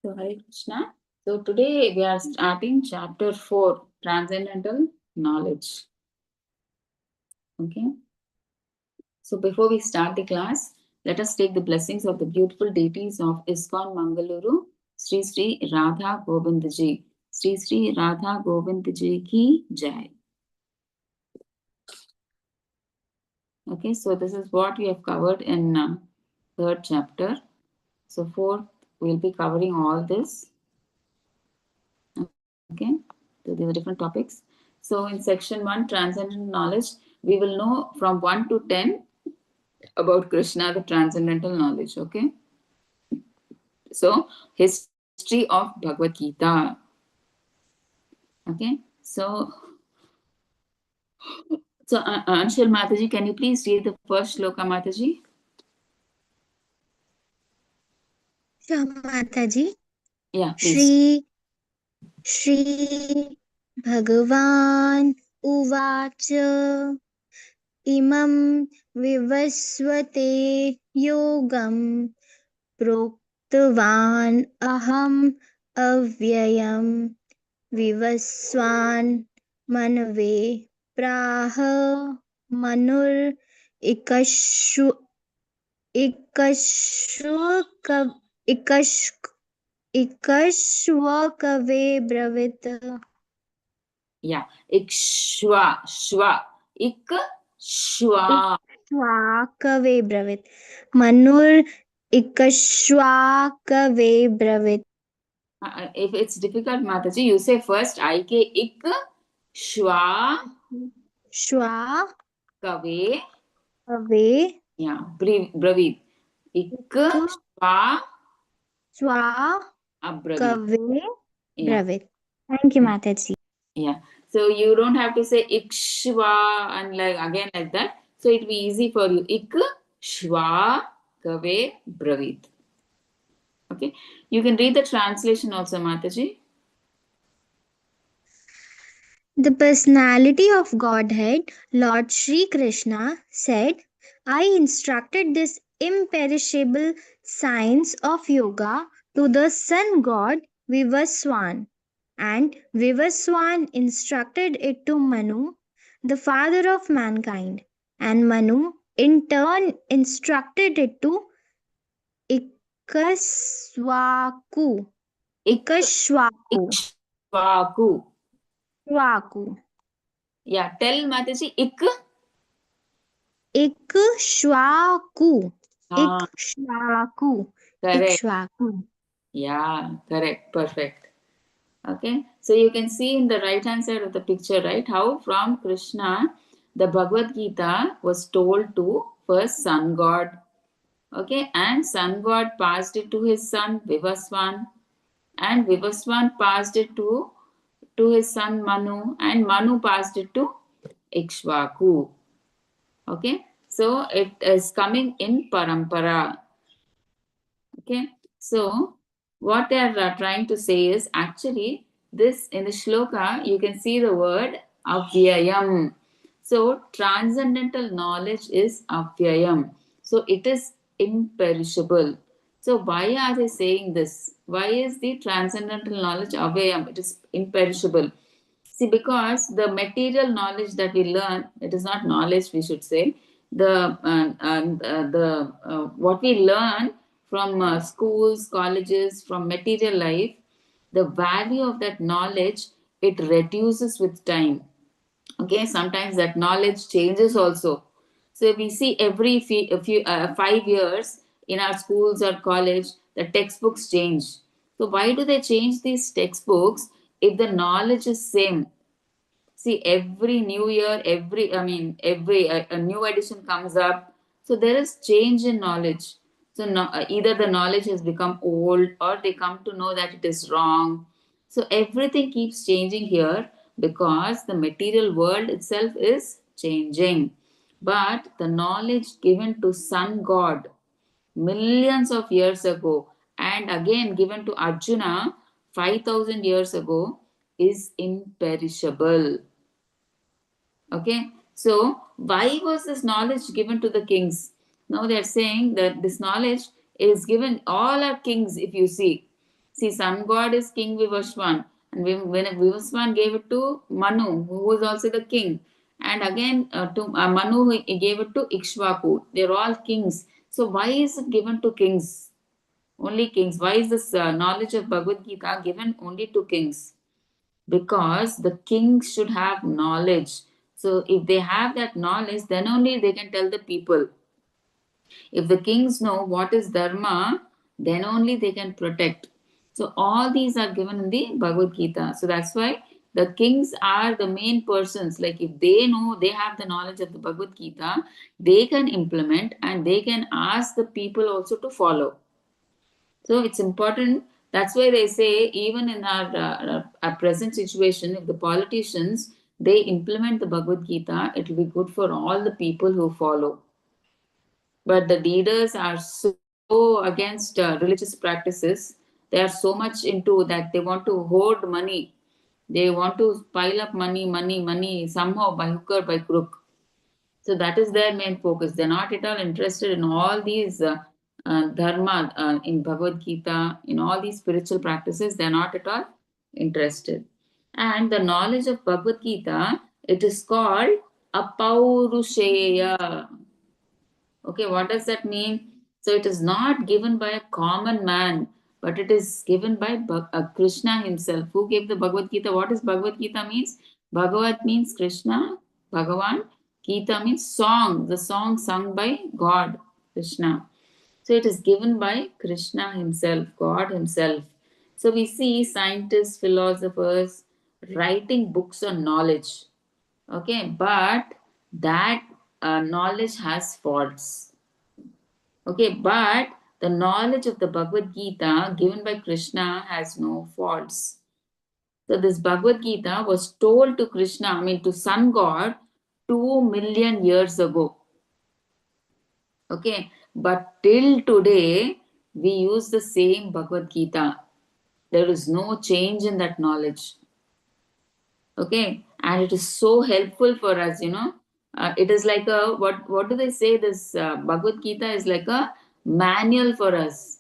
So, Hare Krishna. So, today we are starting chapter 4 Transcendental Knowledge. Okay. So, before we start the class, let us take the blessings of the beautiful deities of ISKCON Mangaluru, Sri Sri Radha Govindji. Sri Sri Radha Govindji ki Jai. Okay, so this is what we have covered in third chapter. So, fourth, we'll be covering all this. Okay, so these are different topics. So in section 1, transcendental knowledge, we will know from 1 to 10 about Krishna, the transcendental knowledge. Okay, so history of Bhagavad Gita. Okay, so Anshul Mataji, can you please read the first shloka, Mataji? Sure, Mataji. Yeah, please. Shri Shri Bhagavan Uvacha Imam Vivasvate Yogam Proktavan Aham Avyayam Vivaswan Manave Praha Manur Ikashu Ikashwaka Ikash Ikashwakave Bravita. Yeah, Ikshwa, Shwa, Ikshwa. Ikshwakave Bravit. Manur Ikashwakave Bravit. If it's difficult, Mataji, you say first Ik, Shwa, Shwakave Kave. Yeah, breathe. Ik, Shwa, Abravit. Ikshwakave Yeah, Bravit. Thank you, Mataji. yeah. So you don't have to say Ikshwa and like again like that. So it'll be easy for you. Ik, Shwa, Kave, Bravit. Okay. You can read the translation also, Mataji. The personality of Godhead, Lord Sri Krishna, said, I instructed this imperishable science of yoga to the sun god Vivaswan, and Vivaswan instructed it to Manu, the father of mankind, and Manu in turn instructed it to Ikaswaku. Ik, Ikashwaku. Ikshwaku. Ikashwaku. Yeah, tell Mataji Ik. Ikshwaku. Ah, Ikshwaku. correct. Ikshwaku. Yeah, correct. Perfect. Okay, so you can see in the right hand side of the picture, right, how from Krishna the Bhagavad Gita was told to first sun god. Okay, and sun god passed it to his son Vivaswan, and Vivaswan passed it to his son Manu, and Manu passed it to Ikshvaku. Okay, so it is coming in parampara. Okay, so what they are trying to say is actually this in the shloka you can see the word avyayam. So transcendental knowledge is avyayam. So it is imperishable. So why are they saying this? Why is the transcendental knowledge avyayam? It is imperishable. See, because the material knowledge that we learn, it is not knowledge, we should say. The what we learn from schools, colleges, from material life, the value of that knowledge it reduces with time. Okay, sometimes that knowledge changes also. So we see every 5 years in our schools or college, the textbooks change. So why do they change these textbooks if the knowledge is same? See, every new year, every a new edition comes up. So there is change in knowledge. So no, either the knowledge has become old or they come to know that it is wrong. So everything keeps changing here because the material world itself is changing. But the knowledge given to Sun God millions of years ago and again given to Arjuna 5,000 years ago is imperishable. Okay, so why was this knowledge given to the kings? Now they are saying that this knowledge is given all our kings, if you see. See, sun god is King Vivaswan, and when Vivaswan gave it to Manu, who was also the king, and again to Manu, he gave it to Ikshvaku. They're all kings. So why is it given to kings? Only kings. Why is this knowledge of Bhagavad Gita given only to kings? Because the kings should have knowledge. So if they have that knowledge, then only they can tell the people. If the kings know what is dharma, then only they can protect. So all these are given in the Bhagavad Gita. So that's why the kings are the main persons. Like if they know, they have the knowledge of the Bhagavad Gita, they can implement and they can ask the people also to follow. So it's important. That's why they say even in our present situation, if the politicians they implement the Bhagavad Gita, it will be good for all the people who follow. But the leaders are so against religious practices. They are so much into that they want to hoard money. They want to pile up money somehow by hook or by crook. So that is their main focus. They're not at all interested in all these dharma in Bhagavad Gita, in all these spiritual practices. They're not at all interested. And the knowledge of Bhagavad Gita, it is called Apaurusheya. Okay, what does that mean? So it is not given by a common man, but it is given by Krishna himself. Who gave the Bhagavad Gita? What does Bhagavad Gita means? Bhagavad means Krishna, Bhagavan. Gita means song, the song sung by God, Krishna. So it is given by Krishna himself, God himself. So we see scientists, philosophers writing books on knowledge. Okay, but that knowledge has faults. Okay, but the knowledge of the Bhagavad Gita given by Krishna has no faults. So this Bhagavad Gita was told to Krishna, I mean to sun god 2 million years ago. Okay, but till today we use the same Bhagavad Gita. There is no change in that knowledge. Okay, and it is so helpful for us, it is like a what do they say, this Bhagavad Gita is like a manual for us.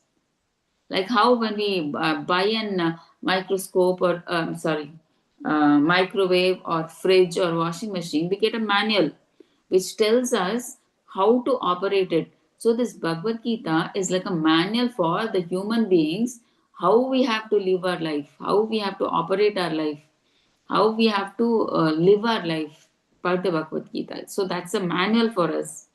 Like how when we buy an microscope or sorry microwave or fridge or washing machine, we get a manual which tells us how to operate it. So this Bhagavad Gita is like a manual for the human beings, how we have to live our life, how we have to operate our life, how we have to live our life by the Bhagavad Gita. So that's a manual for us.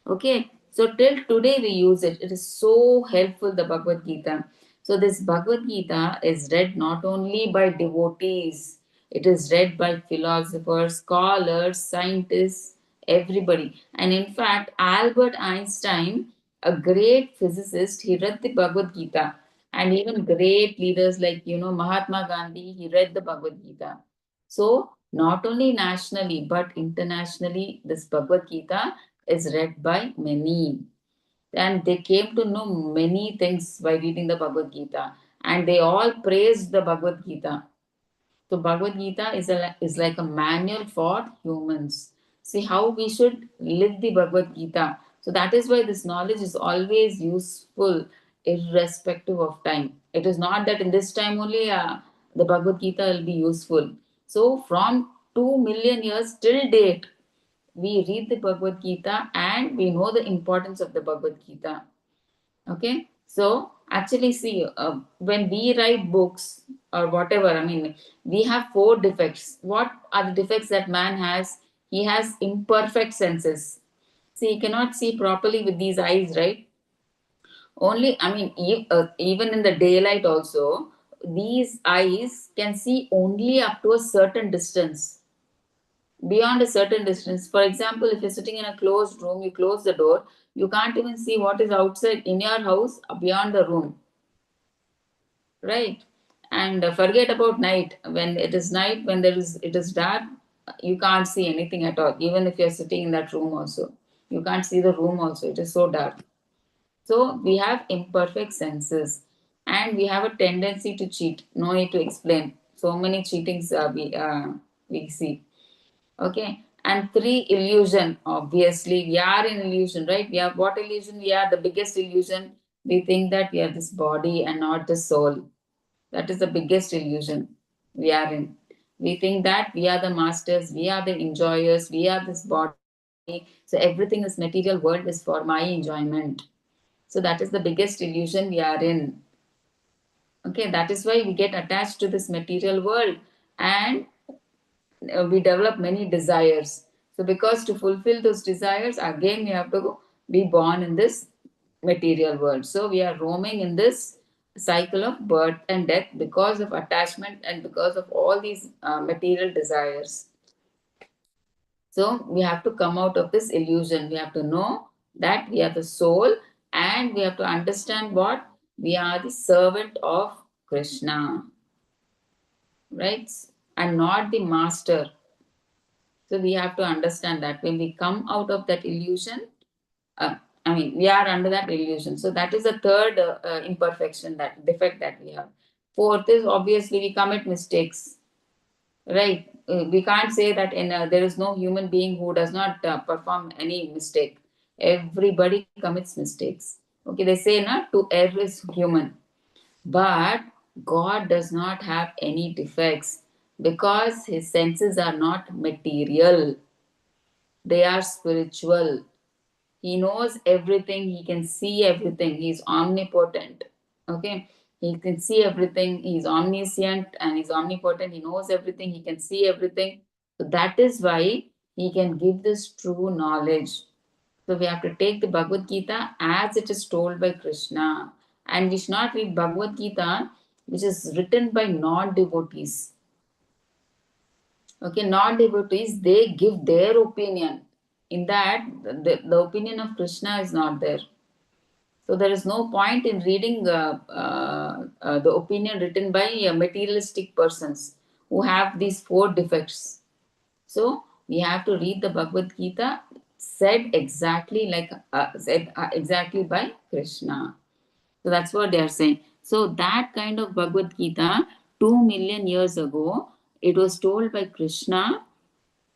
Okay, so till today we use it. It is so helpful, the Bhagavad Gita. So this Bhagavad Gita is read not only by devotees, it is read by philosophers, scholars, scientists, everybody. And in fact, Albert Einstein, a great physicist, he read the Bhagavad Gita. And even great leaders like, Mahatma Gandhi, he read the Bhagavad Gita. So not only nationally, but internationally, this Bhagavad Gita is read by many. And they came to know many things by reading the Bhagavad Gita. And they all praised the Bhagavad Gita. So Bhagavad Gita is like a manual for humans. See how we should live the Bhagavad Gita. So that is why this knowledge is always useful irrespective of time. It is not that in this time only the Bhagavad Gita will be useful. So from 2 million years till date, we read the Bhagavad Gita and we know the importance of the Bhagavad Gita. Okay, so actually, see, when we write books or whatever, I mean, we have four defects. What are the defects that man has? He has imperfect senses. See, he cannot see properly with these eyes, right? Only, I mean, even in the daylight, also, these eyes can see only up to a certain distance. Beyond a certain distance, for example, if you're sitting in a closed room, you close the door, you can't even see what is outside in your house beyond the room, right? And forget about night. When it is night, when it is dark, you can't see anything at all. Even if you're sitting in that room also, you can't see the room also, it is so dark. So we have imperfect senses, and we have a tendency to cheat. No need to explain, so many cheatings we see. Okay, and three, illusion. Obviously, we are in illusion, right? We are what illusion? We are the biggest illusion. We think that we are this body and not the soul. That is the biggest illusion we are in. We think that we are the masters, we are the enjoyers, we are this body. So everything is material world is for my enjoyment. So that is the biggest illusion we are in. Okay, that is why we get attached to this material world, and we develop many desires. So because to fulfill those desires, again we have to be born in this material world. So we are roaming in this cycle of birth and death because of attachment and because of all these material desires. So we have to come out of this illusion. We have to know that we are the soul, and we have to understand what we are, the servant of Krishna, right? And not the master. So we have to understand that when we come out of that illusion, uh, we are under that illusion. So that is the third imperfection, that defect that we have. Fourth is obviously we commit mistakes, right? We can't say that there is no human being who does not perform any mistake. Everybody commits mistakes. Okay, they say na to err is human, but God does not have any defects because his senses are not material, they are spiritual. He knows everything, he can see everything, he is omnipotent. Okay, he can see everything, he is omniscient and he's omnipotent, he knows everything, he can see everything. So that is why he can give this true knowledge. So we have to take the Bhagavad Gita as it is told by Krishna, and we should not read Bhagavad Gita which is written by non devotees. Okay, non devotees, they give their opinion. In that, the opinion of Krishna is not there. So there is no point in reading the opinion written by materialistic persons who have these four defects. So we have to read the Bhagavad Gita said exactly exactly by Krishna. So that's what they are saying. So that kind of Bhagavad Gita, 2 million years ago, it was told by Krishna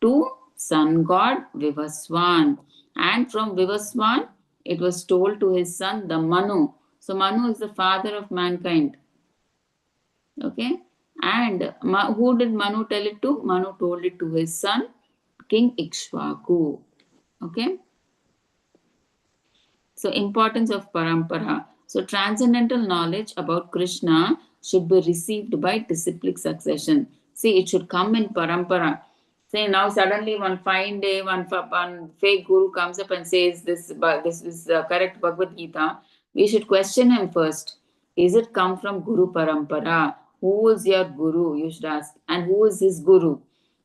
to sun god Vivaswan. And from Vivaswan, it was told to his son, the Manu. So Manu is the father of mankind. Okay. And who did Manu tell it to? Manu told it to his son, King Ikshvaku. Okay. So, importance of parampara. So, transcendental knowledge about Krishna should be received by disciplic succession. See, it should come in parampara. Say now suddenly one fine day, one fake guru comes up and says this is the correct Bhagavad Gita. We should question him first. Is it come from Guru Parampara? Who is your guru? You should ask. And who is his guru?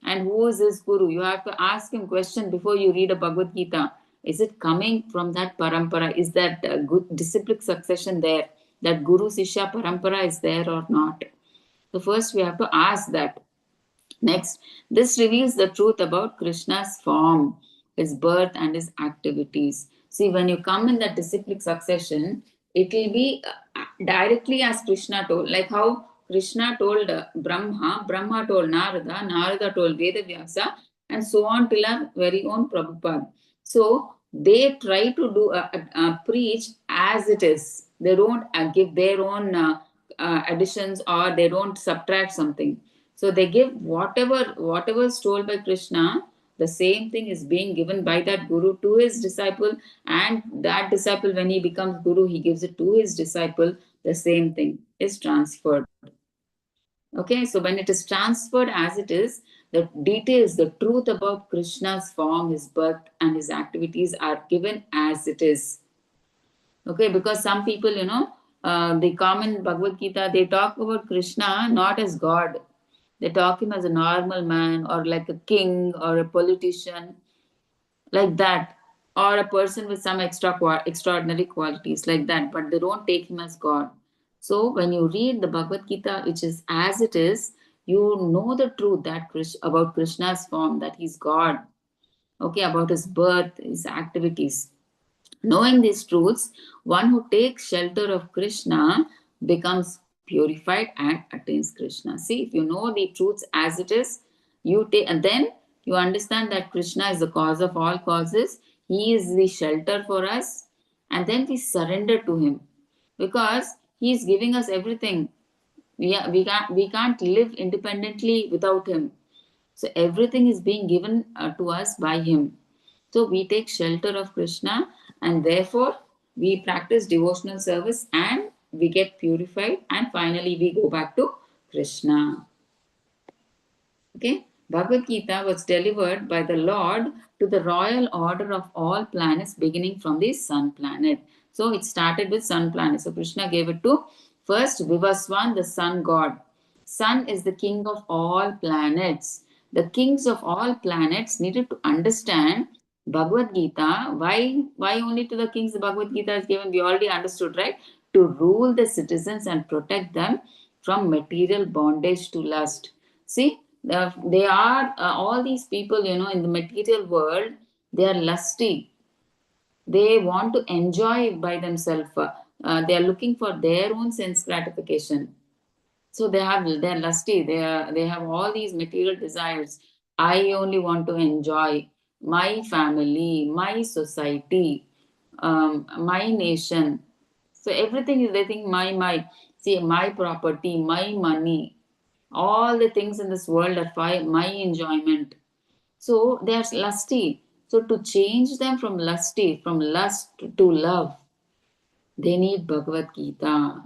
And who is his guru? You have to ask him question before you read a Bhagavad Gita. Is it coming from that parampara? Is that good disciplic succession there? That Guru Sishya parampara is there or not? So first we have to ask that. Next, this reveals the truth about Krishna's form, his birth and his activities. See, when you come in that disciplic succession, it will be directly as Krishna told, like how Krishna told Brahma, Brahma told Narada, Narada told Vedavyasa, and so on till our very own Prabhupada. So they try to do preach as it is. They don't give their own additions, or they don't subtract something. So they give whatever is told by Krishna, the same thing is being given by that guru to his disciple, and that disciple, when he becomes guru, he gives it to his disciple. The same thing is transferred. Okay, so when it is transferred as it is, the details, the truth about Krishna's form, his birth, and his activities are given as it is. Okay, because some people, they come in Bhagavad Gita, they talk about Krishna not as God. They talk him as a normal man, or like a king or a politician, like that, or a person with some extraordinary qualities, like that, but they don't take him as God. So when you read the Bhagavad Gita, which is as it is, you know the truth that about Krishna's form, that he's God. Okay, about his birth, his activities. Knowing these truths, one who takes shelter of Krishna becomes purified and attains Krishna. See, if you know the truths as it is, you take, and then you understand that Krishna is the cause of all causes. He is the shelter for us, and then we surrender to him because he is giving us everything. We can't live independently without him. So everything is being given to us by him. So we take shelter of Krishna, and therefore we practice devotional service and we get purified, and finally we go back to Krishna. Okay, Bhagavad Gita was delivered by the Lord to the royal order of all planets, beginning from the sun planet. So it started with sun planet. So Krishna gave it to first Vivaswan, the sun god. Sun is the king of all planets. The kings of all planets needed to understand Bhagavad Gita. Why only to the kings the Bhagavad Gita is given? We already understood, right? To rule the citizens and protect them from material bondage to lust. See, they are all these people, in the material world, they are lusty. They want to enjoy by themselves. They are looking for their own sense gratification. So they're lusty. They have all these material desires. I only want to enjoy my family, my society, my nation. So everything is, they think, my, see, my property, my money, all the things in this world are for my enjoyment. So they are lusty. So to change them from lusty, from lust to love, they need Bhagavad Gita.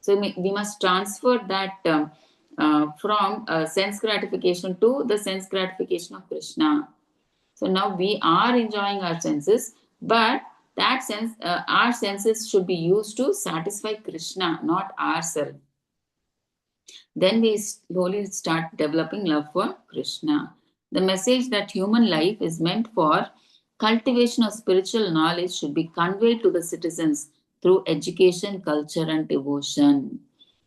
So we must transfer that from sense gratification to the sense gratification of Krishna. So now we are enjoying our senses, but that sense, our senses should be used to satisfy Krishna, not ourselves. Then we slowly start developing love for Krishna. The message that human life is meant for cultivation of spiritual knowledge should be conveyed to the citizens through education, culture, and devotion.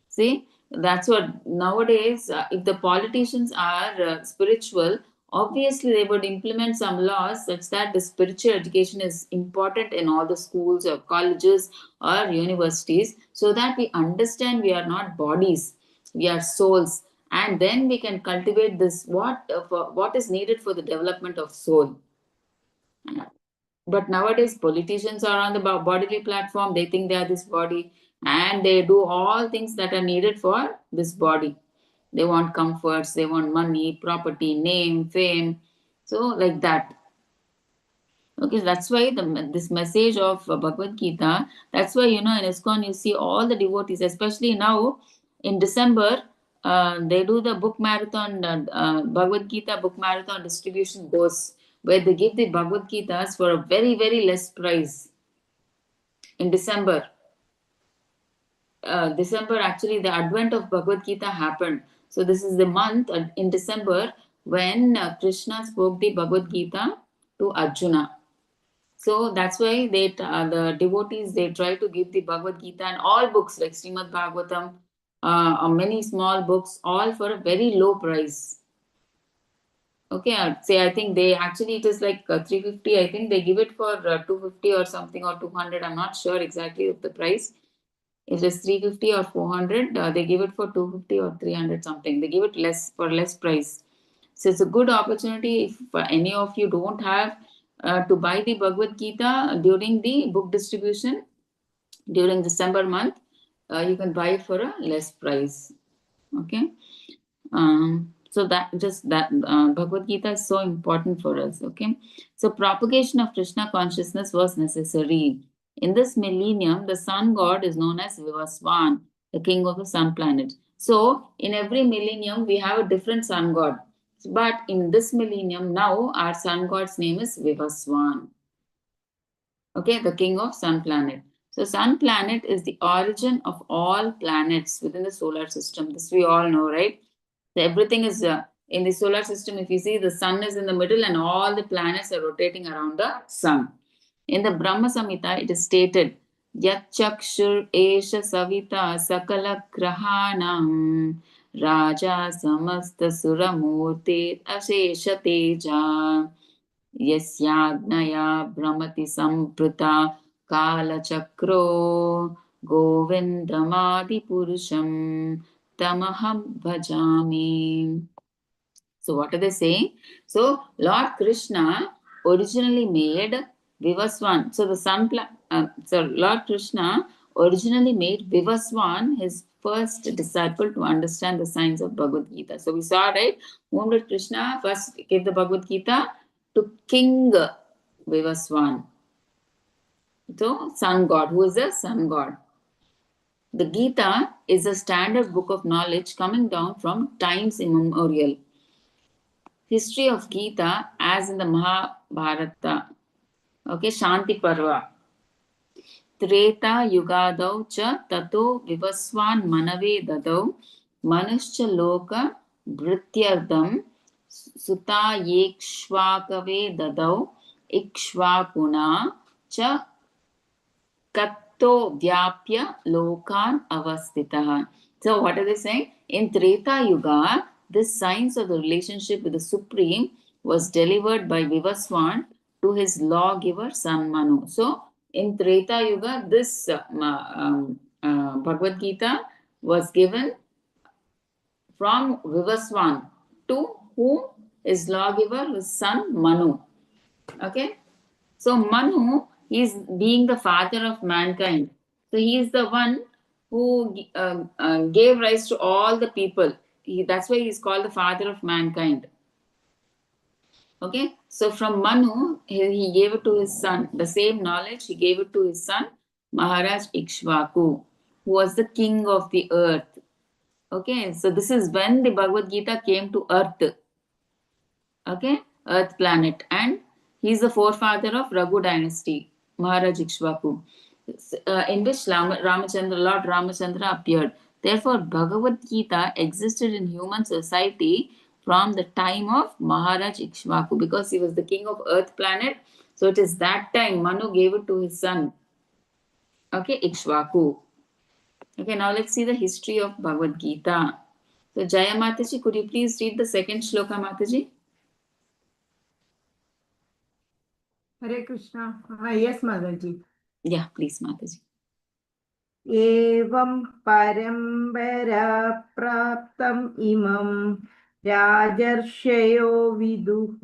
See, that's what nowadays, if the politicians are spiritual, obviously they would implement some laws such that the spiritual education is important in all the schools or colleges or universities, so that we understand we are not bodies, we are souls, and then we can cultivate this what is needed for the development of soul. But nowadays politicians are on the bodily platform. They think they are this body, and they do all things that are needed for this body. They want comforts, they want money, property, name, fame, so like that. Okay, so that's why this message of Bhagavad Gita, that's why, in ISKCON you see all the devotees, especially now in December, they do the book marathon, Bhagavad Gita book marathon distribution goes, where they give the Bhagavad Gitas for a very, very less price in December. December, actually, the advent of Bhagavad Gita happened. So this is the month in December when Krishna spoke the Bhagavad Gita to Arjuna. So that's why the devotees, they try to give the Bhagavad Gita and all books like Srimad Bhagavatam, or many small books, all for a very low price. Okay, I'd say I think they actually, it is like 350. I think they give it for 250 or something, or 200. I'm not sure exactly of the price. If it's 350 or 400, they give it for 250 or 300 something. They give it less, for less price. So it's a good opportunity if any of you don't have to buy the Bhagavad Gita during the book distribution during December month. You can buy it for a less price. Okay. So that just that Bhagavad Gita is so important for us. Okay. So propagation of Krishna consciousness was necessary. In this millennium, the sun god is known as Vivaswan, the king of the sun planet. So in every millennium, we have a different sun god. But in this millennium, now our sun god's name is Vivaswan. Okay, the king of sun planet. So sun planet is the origin of all planets within the solar system. This we all know, right? So everything is in the solar system. If you see, the sun is in the middle and all the planets are rotating around the sun. In the Brahma Samhita, it is stated, Yat Chakshur Esha Savita Sakala Grahanam Raja Samasta Suramurti Ashesha Teja Yasyajnaya Brahmati Sampruta Kalachakro Govindamadi Purusham Tamaham Bhajami. So what are they saying? So Lord Krishna originally made Vivaswan. So the Lord Krishna originally made Vivaswan his first disciple to understand the science of Bhagavad Gita. So we saw, right, whom did Krishna first give the Bhagavad Gita? To King Vivaswan. So, sun god. Who is the sun god? The Gita is a standard book of knowledge coming down from times immemorial. History of Gita, as in the Mahabharata, okay, Shanti Parva. Treta युगादौ च ततो विवस्वान् मनवे ददौ मनुश्च लोक भृत्यर्थं सुतायेक्ष्वाकवे ददौ इक्ष्वाकुणा च कत्तो व्याप्य लोकान् अवस्थितः. So what are they saying? In Treta Yuga, this science of the relationship with the Supreme was delivered by Vivaswan to his lawgiver son Manu. So in Treta Yuga, this Bhagavad Gita was given from Vivaswan to whom? His lawgiver, his son Manu. Okay? So Manu is being the father of mankind. So he is the one who gave rise to all the people. That's why he is called the father of mankind. Okay, so from Manu, he gave it to his son. The same knowledge he gave it to his son, Maharaj Ikshvaku, who was the king of the earth. Okay, so this is when the Bhagavad Gita came to earth. Okay, earth planet, and he is the forefather of Raghu dynasty, Maharaj Ikshvaku, in which Ramachandra, Lord Ramachandra appeared. Therefore, Bhagavad Gita existed in human society from the time of Maharaj Ikshvaku, because he was the king of earth planet. So it is that time Manu gave it to his son, okay, Ikshvaku. Okay, now let's see the history of Bhagavad Gita. So Jaya Mataji, could you please read the second shloka, Mataji? Hare Krishna. Yes, Mataji. Yeah, please, Mataji. एवं परम्परा प्राप्तम् इमं राजर्षयो विदुः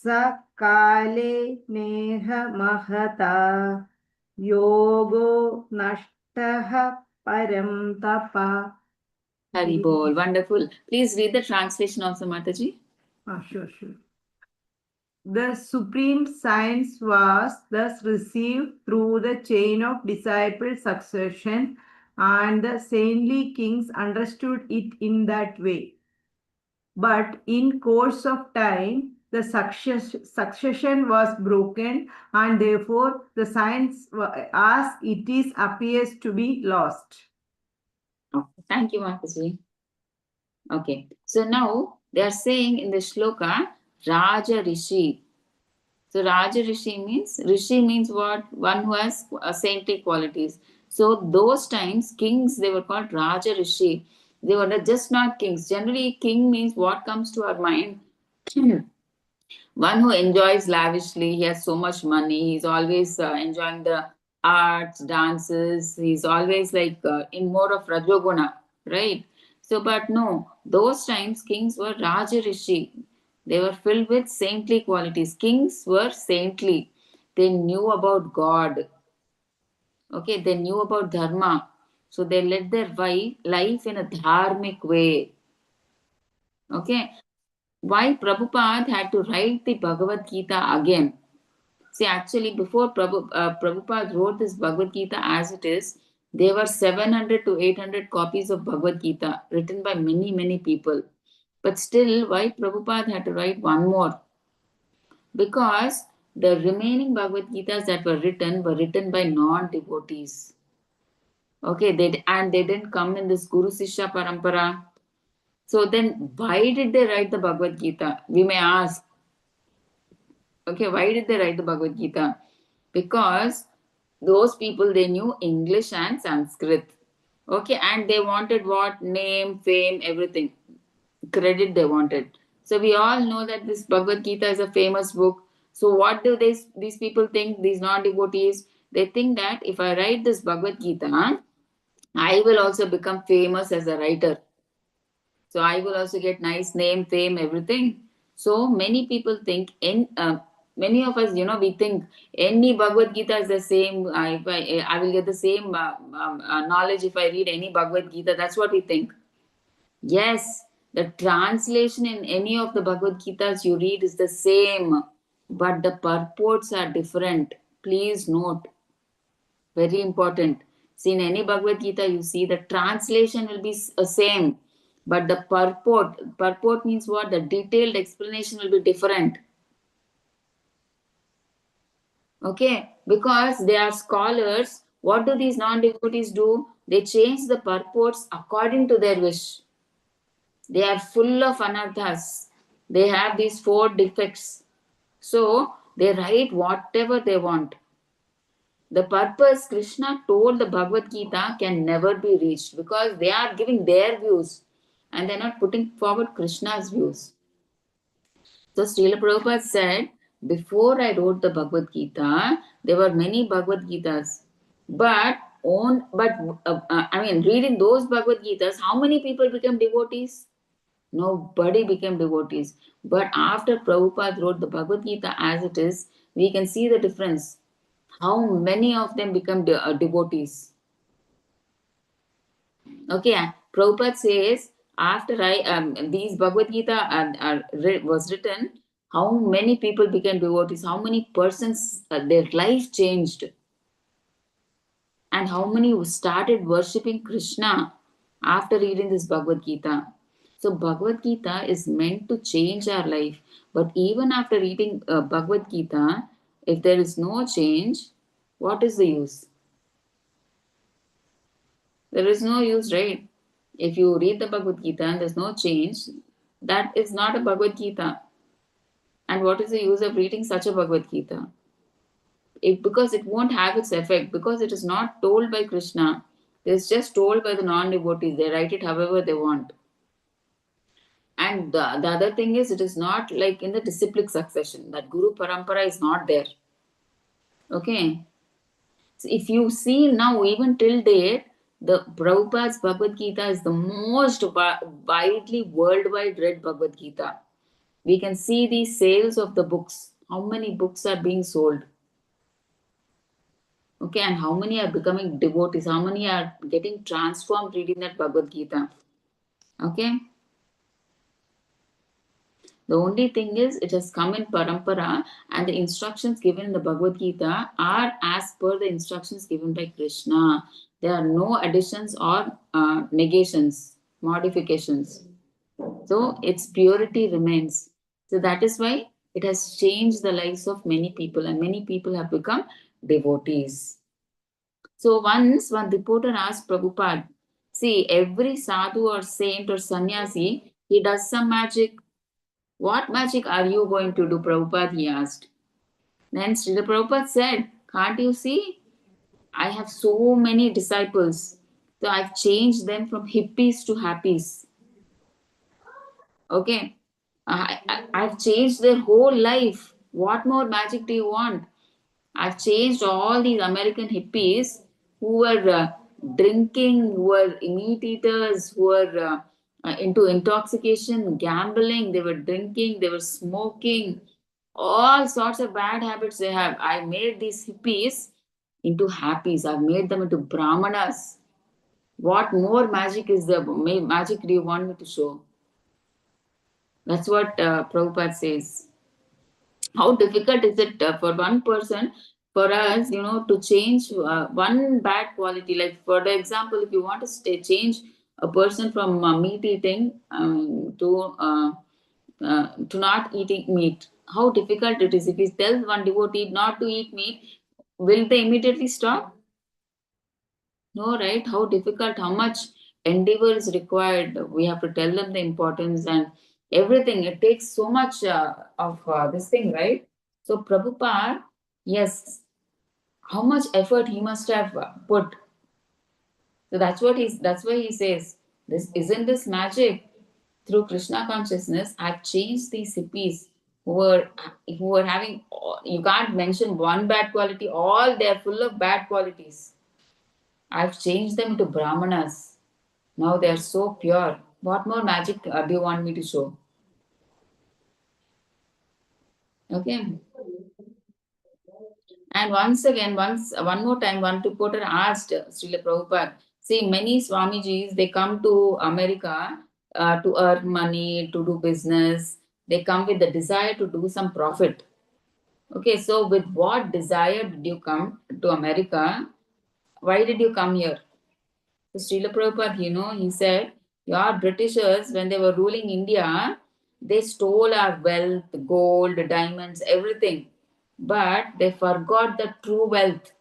सकाले नेह महता योगो नष्टः परं तपः. Hari Bol, wonderful. Please read the translation also, Mataji. Sure. The supreme science was thus received through the chain of disciple succession, and the saintly kings understood it in that way. But in course of time, the succession was broken, and therefore the science as it is appears to be lost. Okay. Thank you, Mataji. Okay, so now they are saying in the shloka, Raja Rishi. So Raja Rishi means what? One who has saintly qualities. So those times, kings, they were called Raja Rishi. They were just not kings. Generally, king means what comes to our mind? One who enjoys lavishly. He has so much money. He's always enjoying the arts, dances. He's always like in more of Rajoguna, right? So, but no, those times kings were Raja Rishi. They were filled with saintly qualities. Kings were saintly. They knew about God. Okay, they knew about Dharma. So they led their life in a dharmic way. Okay, why Prabhupada had to write the Bhagavad Gita again? See, actually, before Prabhupada wrote this Bhagavad Gita as it is, there were 700 to 800 copies of Bhagavad Gita written by many, many people. But still, why Prabhupada had to write one more? Because the remaining Bhagavad Gitas that were written by non-devotees. Okay, they didn't come in this Guru Sishya Parampara. So then, why did they write the Bhagavad Gita? We may ask. Okay, why did they write the Bhagavad Gita? Because those people, they knew English and Sanskrit. Okay, and they wanted what? Name, fame, everything. Credit they wanted. So we all know that this Bhagavad Gita is a famous book. So what do these people think, these non-devotees? They think that if I write this Bhagavad Gita, I will also become famous as a writer. So I will also get nice name, fame, everything. So many people think Many of us, we think any Bhagavad Gita is the same. I will get the same knowledge if I read any Bhagavad Gita. That's what we think. Yes, the translation in any of the Bhagavad Gitas you read is the same, but the purports are different. Please note, very important. See, in any Bhagavad Gita, you see the translation will be same, but the purport means what? The detailed explanation will be different. Okay, because they are scholars. What do these non-devotees do? They change the purports according to their wish. They are full of anarthas. They have these 4 defects. So they write whatever they want. The purpose Krishna told the Bhagavad Gita can never be reached because they are giving their views and they're not putting forward Krishna's views. So Srila Prabhupada said, before I wrote the Bhagavad Gita, there were many Bhagavad Gitas. But reading those Bhagavad Gitas, how many people became devotees? Nobody became devotees. But after Prabhupada wrote the Bhagavad Gita as it is, we can see the difference. How many of them become devotees? Okay, Prabhupada says, after these Bhagavad Gita was written, how many people became devotees? How many persons their life changed? And how many started worshipping Krishna after reading this Bhagavad Gita? So Bhagavad Gita is meant to change our life. But even after reading Bhagavad Gita, if there is no change, what is the use? There is no use, right? If you read the Bhagavad Gita and there's no change, that is not a Bhagavad Gita. And what is the use of reading such a Bhagavad Gita? Because it won't have its effect, because it is not told by Krishna. It's just told by the non-devotees. They write it however they want. And the other thing is, it is not like in the disciplic succession. That Guru Parampara is not there. Okay. So if you see now, even till date, the Prabhupada's Bhagavad Gita is the most widely worldwide read Bhagavad Gita. We can see the sales of the books. How many books are being sold? Okay, and how many are becoming devotees? How many are getting transformed reading that Bhagavad Gita? Okay. The only thing is, it has come in parampara, and the instructions given in the Bhagavad Gita are as per the instructions given by Krishna. There are no additions or negations, modifications. So its purity remains. So that is why it has changed the lives of many people, and many people have become devotees. So once one reporter asked Prabhupada, see, every sadhu or saint or sannyasi, he does some magic. What magic are you going to do, Prabhupada? He asked. Then Srila Prabhupada said, can't you see? I have so many disciples. So I've changed them from hippies to happies. Okay. I've changed their whole life. What more magic do you want? I've changed all these American hippies who were drinking, who were meat eaters, who were into intoxication, gambling, they were drinking, they were smoking, all sorts of bad habits they have. I made these hippies into happies. I've made them into brahmanas. What more magic is the magic do you want me to show? That's what Prabhupada says. How difficult is it for one person, for us, to change one bad quality? Like, for the example, if you want to change a person from meat eating to not eating meat, how difficult it is. If he tells one devotee not to eat meat, will they immediately stop? No, right? How difficult, how much endeavor is required. We have to tell them the importance and everything. It takes so much of this thing, right? So Prabhupada, yes, how much effort he must have put. So that's why he says, this isn't this magic. Through Krishna consciousness, I've changed these hippies who were having, you can't mention one bad quality, all they're full of bad qualities. I've changed them to brahmanas. Now they are so pure. What more magic do you want me to show? Okay. And once again, one more time, one reporter asked Srila Prabhupada, see, many Swamijis, they come to America to earn money, to do business. They come with the desire to do some profit. Okay, so with what desire did you come to America? Why did you come here? So Srila Prabhupada, he said, your Britishers, when they were ruling India, they stole our wealth, gold, diamonds, everything. But they forgot the true wealth.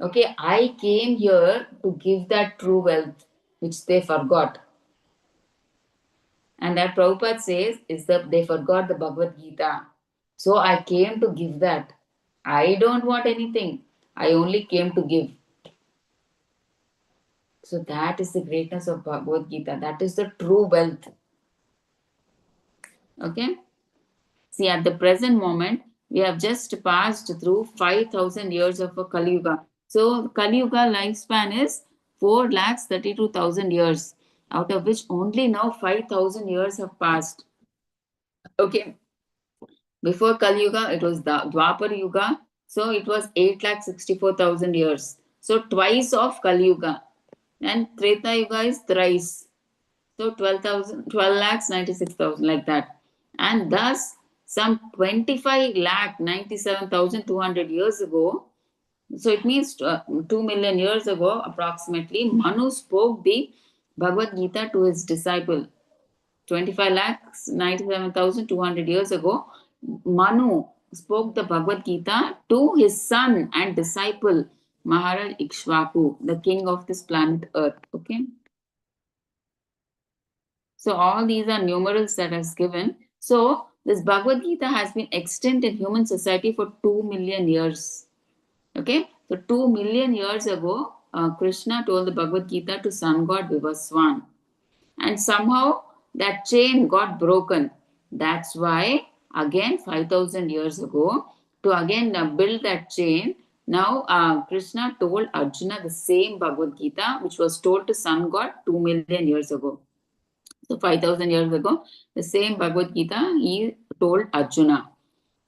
Okay, I came here to give that true wealth, which they forgot. And that Prabhupada says is that they forgot the Bhagavad Gita. So I came to give that. I don't want anything. I only came to give. So that is the greatness of Bhagavad Gita. That is the true wealth. Okay. See, at the present moment, we have just passed through 5,000 years of a Kali Yuga. So Kali Yuga lifespan is 4,32,000 years, out of which only now 5,000 years have passed. Okay. Before Kali Yuga, it was the Dwapar Yuga. So it was 8,64,000 years. So twice of Kali Yuga. And Treta Yuga is thrice. So 12,96,000, like that. And thus, some 25,97,200 years ago, so it means 2 million years ago, approximately, Manu spoke the Bhagavad Gita to his disciple. 25,97,200 years ago, Manu spoke the Bhagavad Gita to his son and disciple, Maharaj Ikshvaku, the king of this planet Earth. Okay. So all these are numerals that is given. So this Bhagavad Gita has been extant in human society for 2 million years. Okay, so 2 million years ago, Krishna told the Bhagavad Gita to sun god Vivaswan. And somehow that chain got broken. That's why again 5,000 years ago, to again build that chain, now Krishna told Arjuna the same Bhagavad Gita which was told to sun god 2 million years ago. So 5,000 years ago, the same Bhagavad Gita he told Arjuna.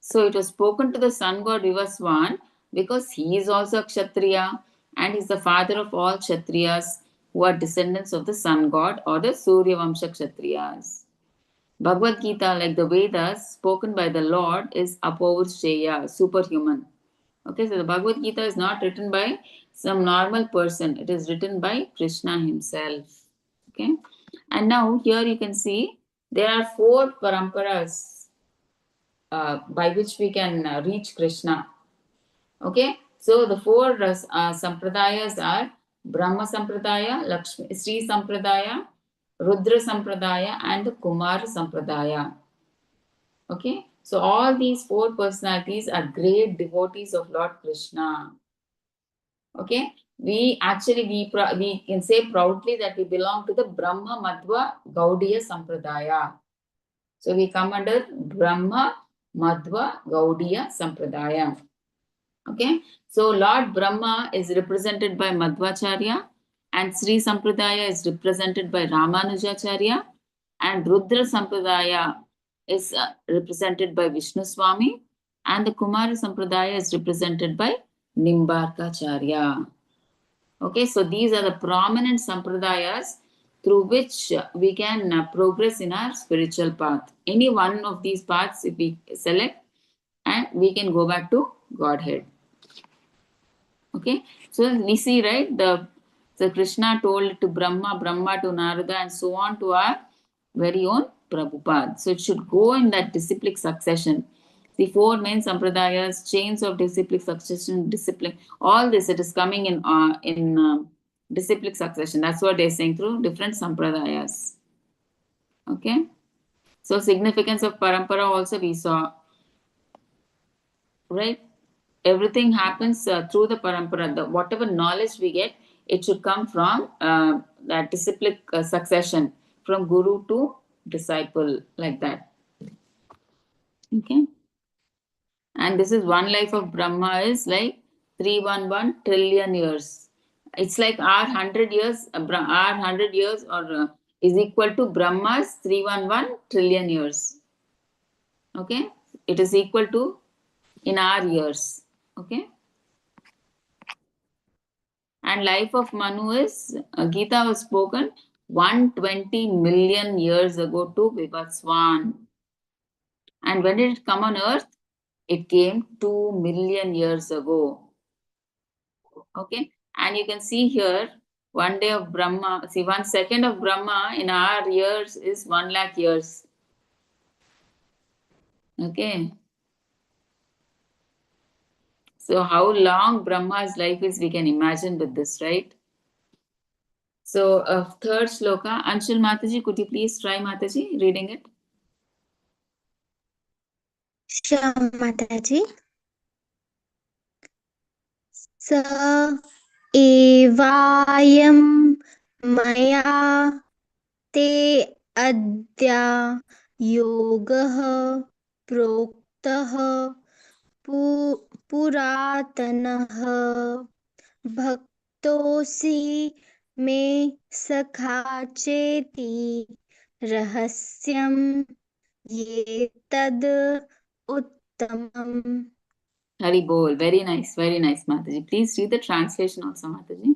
So it was spoken to the sun god Vivaswan because he is also a Kshatriya and is the father of all Kshatriyas who are descendants of the sun god or the Surya Vamsha Kshatriyas. Bhagavad Gita, like the Vedas, spoken by the Lord, is Apaursheya, superhuman. Okay, so the Bhagavad Gita is not written by some normal person, it is written by Krishna himself. Okay, and now here you can see there are 4 paramparas by which we can reach Krishna. Okay, so the 4 sampradayas are Brahma Sampradaya, Lakshmi, Sri Sampradaya, Rudra Sampradaya, and the Kumar Sampradaya. Okay, so all these 4 personalities are great devotees of Lord Krishna. Okay, we can say proudly that we belong to the Brahma Madhva Gaudiya Sampradaya. So we come under Brahma Madhva Gaudiya Sampradaya. Okay, so Lord Brahma is represented by Madhvacharya and Sri Sampradaya is represented by Ramanujacharya and Rudra Sampradaya is represented by Vishnu Swami and the Kumara Sampradaya is represented by Nimbarkacharya. Okay, so these are the prominent sampradayas through which we can progress in our spiritual path. Any one of these paths, if we select, and we can go back to Godhead. Okay, so we see, right, so Krishna told to Brahma, Brahma to Narada, and so on to our very own Prabhupada. So it should go in that disciplic succession. The 4 main sampradayas, chains of disciplic succession, discipline, all this, it is coming in disciplic succession. That's what they're saying through different sampradayas. Okay, so significance of parampara also we saw, right? Everything happens through the parampara. Whatever knowledge we get, it should come from that disciplic succession, from guru to disciple, like that. Okay, and this is one life of Brahma is like 311 trillion years. It's like our 100 years, or is equal to Brahma's 311 trillion years. Okay, it is equal to in our years. Okay. And life of Manu is Gita was spoken 120 million years ago to Vivaswan. And when did it come on earth? It came 2 million years ago. Okay. And you can see here 1 day of Brahma. See, 1 second of Brahma in our years is 1 lakh years. Okay. So, how long Brahma's life is, we can imagine with this, right? So, third sloka, Anshul Mataji, could you please try Mataji reading it? Sure, Mataji. स एवायं मया ते अद्य योगः प्रोक्तः पुरातनः भक्तोऽसि मे सखा चेति रहस्यं ये तद् उत्तमम्. Hari Bol. Very nice, Mataji. Please read the translation also, Mataji.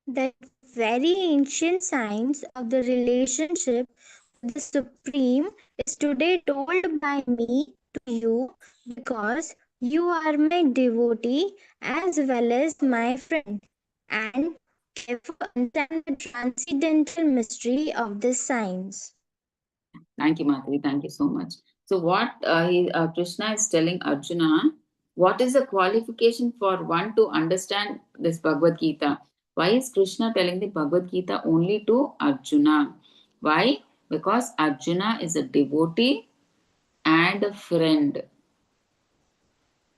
The very ancient science of the relationship with the Supreme is today told by me to you because you are my devotee as well as my friend, and therefore understand the transcendental mystery of this science. Thank you, Mataji. Thank you so much. So, what Krishna is telling Arjuna, what is the qualification for one to understand this Bhagavad Gita? Why is Krishna telling the Bhagavad Gita only to Arjuna? Why? Because Arjuna is a devotee and a friend.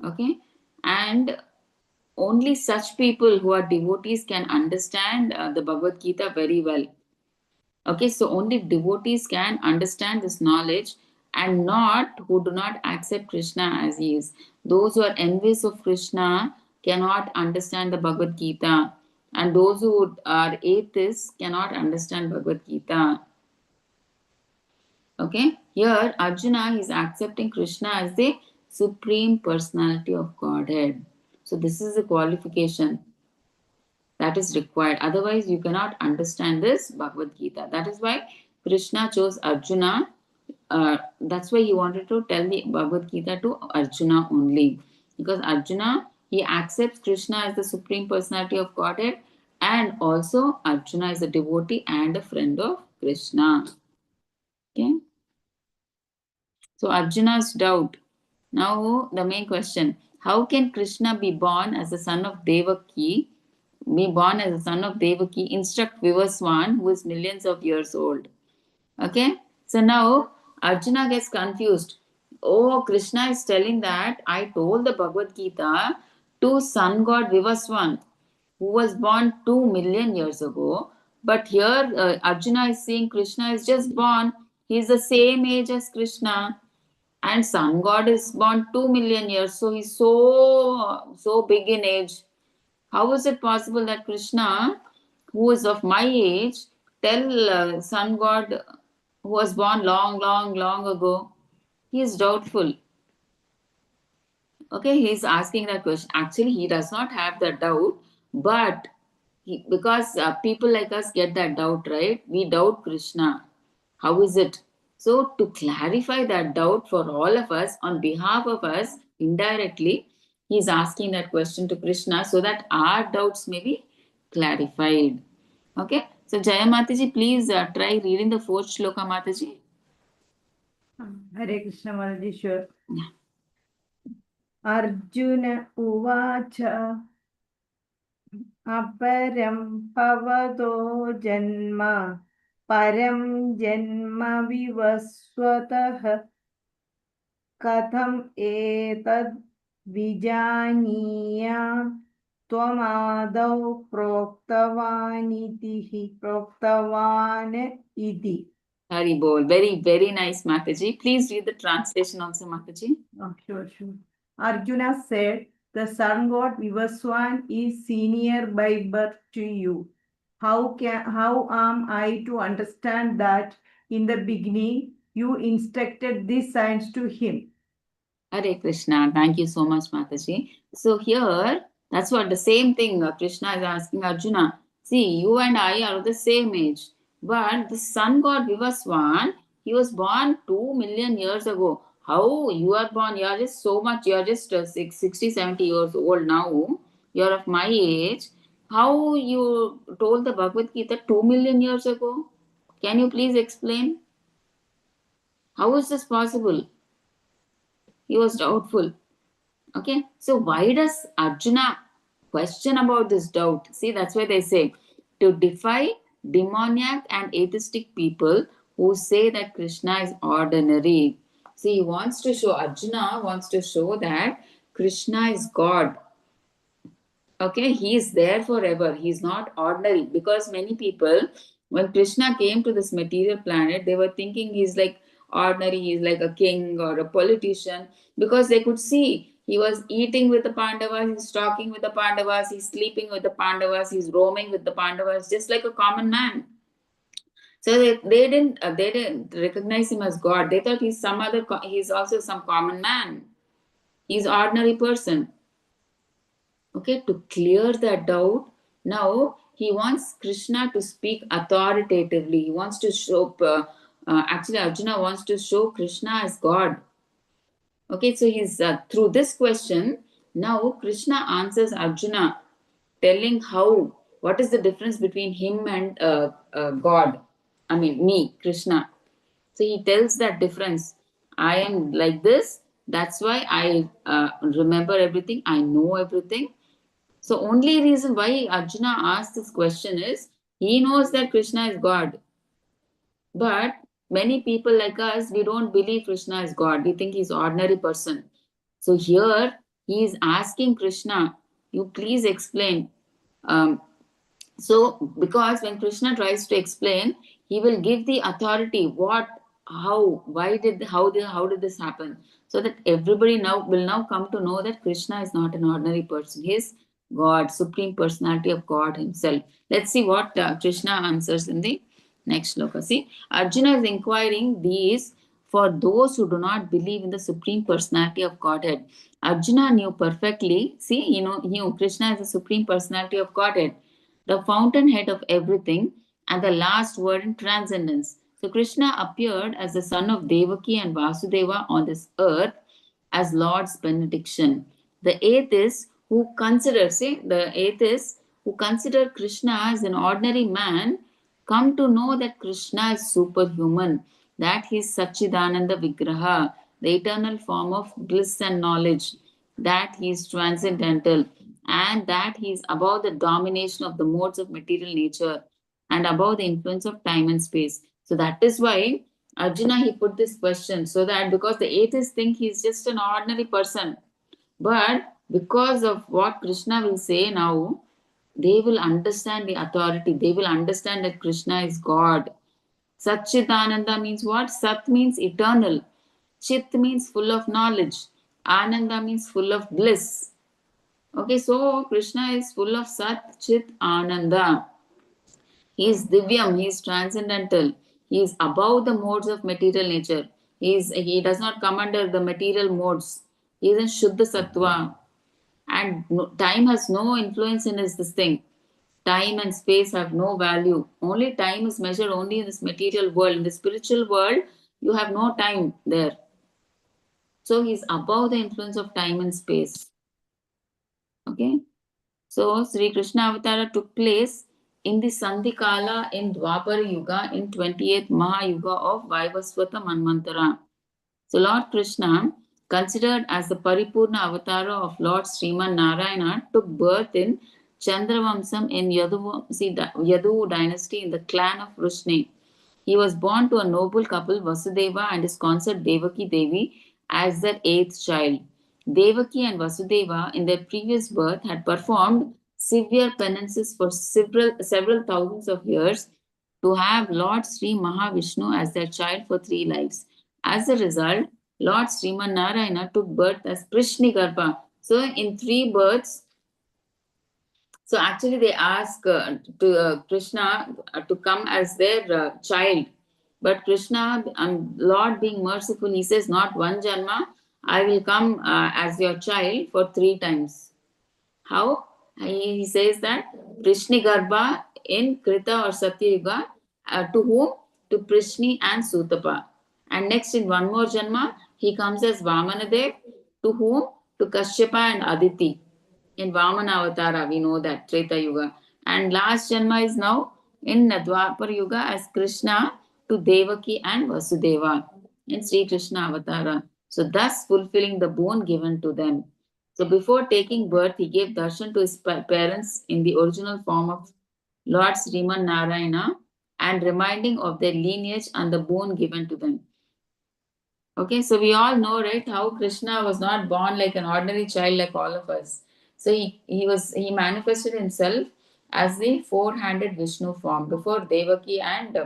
Okay? And only such people who are devotees can understand the Bhagavad Gita very well. Okay, so only devotees can understand this knowledge and not who do not accept Krishna as he is. Those who are envious of Krishna cannot understand the Bhagavad Gita, and those who are atheists cannot understand Bhagavad Gita. Okay, here Arjuna is accepting Krishna as the supreme personality of Godhead. So, this is the qualification that is required. Otherwise, you cannot understand this Bhagavad Gita. That is why Krishna chose Arjuna. That's why he wanted to tell the Bhagavad Gita to Arjuna only. Because Arjuna, he accepts Krishna as the Supreme Personality of Godhead, and also Arjuna is a devotee and a friend of Krishna. Okay. So Arjuna's doubt. Now the main question: how can Krishna be born as the son of Devaki? Be born as a son of Devaki, instruct Vivaswan, who is millions of years old. Okay, so now Arjuna gets confused. Oh, Krishna is telling that I told the Bhagavad Gita to sun god Vivaswan, who was born 2 million years ago. But here Arjuna is saying Krishna is just born. He is the same age as Krishna, and sun god is born 2 million years, so he's so big in age. How is it possible that Krishna, who is of my age, tell sun god who was born long ago? He is doubtful. Okay, he is asking that question. Actually, he does not have that doubt, but because people like us get that doubt, right? We doubt Krishna. How is it? So, to clarify that doubt for all of us, on behalf of us, indirectly, he is asking that question to Krishna so that our doubts may be clarified. Okay, so Jaya Mataji, please try reading the fourth shloka, Mataji. Hare Krishna Mataji, sure. Yeah. Arjuna Uvacha Aparam Pavato Janma Param Janma Vivaswatah Katham Etad Vijaniya Tvamadau Proktavan iti. Hari Bol. Very nice, Mataji. Please read the translation also, Mataji. Oh, sure. Arjuna said, the sun god Vivaswan is senior by birth to you. How am I to understand that in the beginning you instructed these signs to him. Hare Krishna. Thank you so much, Mataji. So here, that's what the same thing Krishna is asking Arjuna. See, you and I are of the same age, but the sun god Vivaswan, he was born 2 million years ago. How you are born? You are just so much. You are just 60, 70 years old now. You are of my age. How you told the Bhagavad Gita 2 million years ago? Can you please explain? How is this possible? He was doubtful. Okay, so why does Arjuna question about this doubt? See, that's why they say to defy demoniac and atheistic people who say that Krishna is ordinary. See, he wants to show, Arjuna wants to show that Krishna is God. Okay, he is there forever. He is not ordinary, because many people, when Krishna came to this material planet, they were thinking he's like ordinary, he's like a king or a politician, because they could see he was eating with the Pandavas, he's talking with the Pandavas, he's sleeping with the Pandavas, he's roaming with the Pandavas, just like a common man. So they didn't recognize him as God. They thought he's some other he's also some common man. He's ordinary person. Okay, to clear that doubt, now he wants Krishna to speak authoritatively. He wants to show, actually, Arjuna wants to show Krishna as God. Okay, so he's through this question, now Krishna answers Arjuna, telling how, what is the difference between him and God? I mean, me, Krishna. So he tells that difference. I am like this. That's why I remember everything. I know everything. So only reason why Arjuna asked this question is he knows that Krishna is God. But many people like us, we don't believe Krishna is God. We think he's ordinary person. So here he is asking Krishna, you please explain. Um, so because when Krishna tries to explain, he will give the authority. What, how, why did, how did this happen? So that everybody now will now come to know that Krishna is not an ordinary person. He is God, supreme personality of God himself. Let's see what Krishna answers in the next shloka. See, Arjuna is inquiring these for those who do not believe in the supreme personality of Godhead. Arjuna knew perfectly. See, he knew Krishna is the supreme personality of Godhead, the fountainhead of everything, and the last word in transcendence. So Krishna appeared as the son of Devaki and Vasudeva on this earth as Lord's benediction. The atheists who consider, say, the atheists who consider Krishna as an ordinary man come to know that Krishna is superhuman, that he is Satchidananda Vigraha, the eternal form of bliss and knowledge, that he is transcendental, and that he is above the domination of the modes of material nature and above the influence of time and space. So that is why Arjuna he put this question, so that because the atheists think he is just an ordinary person, but because of what Krishna will say now, they will understand the authority. They will understand that Krishna is God. Satchitananda means what? Sat means eternal. Chit means full of knowledge. Ananda means full of bliss. Okay, so Krishna is full of Sat, Chit, Ananda. He is Divyam, he is transcendental. He is above the modes of material nature. He does not come under the material modes. He is in Shuddha Sattva. And time has no influence in this thing. Time and space have no value. Only time is measured only in this material world. In the spiritual world, you have no time there. So he's above the influence of time and space. Okay. So Sri Krishna Avatara took place in the Sandhikala in Dwapara Yuga in 28th Mahayuga of Vaivaswata Manvantara. So Lord Krishna, considered as the Paripurna Avatara of Lord Sriman Narayana, took birth in Chandravamsam in Yadu dynasty in the clan of Vrishni. He was born to a noble couple, Vasudeva and his consort Devaki Devi, as their eighth child. Devaki and Vasudeva, in their previous birth, had performed severe penances for several thousands of years to have Lord Sri Mahavishnu as their child for 3 lives. As a result, Lord Sriman Narayana took birth as Prishni Garbha. So, in 3 births, so actually they ask to Krishna to come as their child. But Krishna, Lord being merciful, he says, not one janma, I will come as your child for 3 times. How? He says that Prishni Garbha in Krita or Satya Yuga, to whom? To Prishni and Sutapa. And next in one more janma, he comes as Vamanadev, to whom? To Kashyapa and Aditi. In Vamana Avatara, we know that, Treta Yuga. And last janma is now in Dwapar Yuga as Krishna to Devaki and Vasudeva in Sri Krishna Avatara. So thus fulfilling the boon given to them. So before taking birth, he gave darshan to his parents in the original form of Lord Sriman Narayana and reminding of their lineage and the boon given to them. Okay, so we all know, right, how Krishna was not born like an ordinary child like all of us. So he manifested himself as the four-handed Vishnu form before Devaki and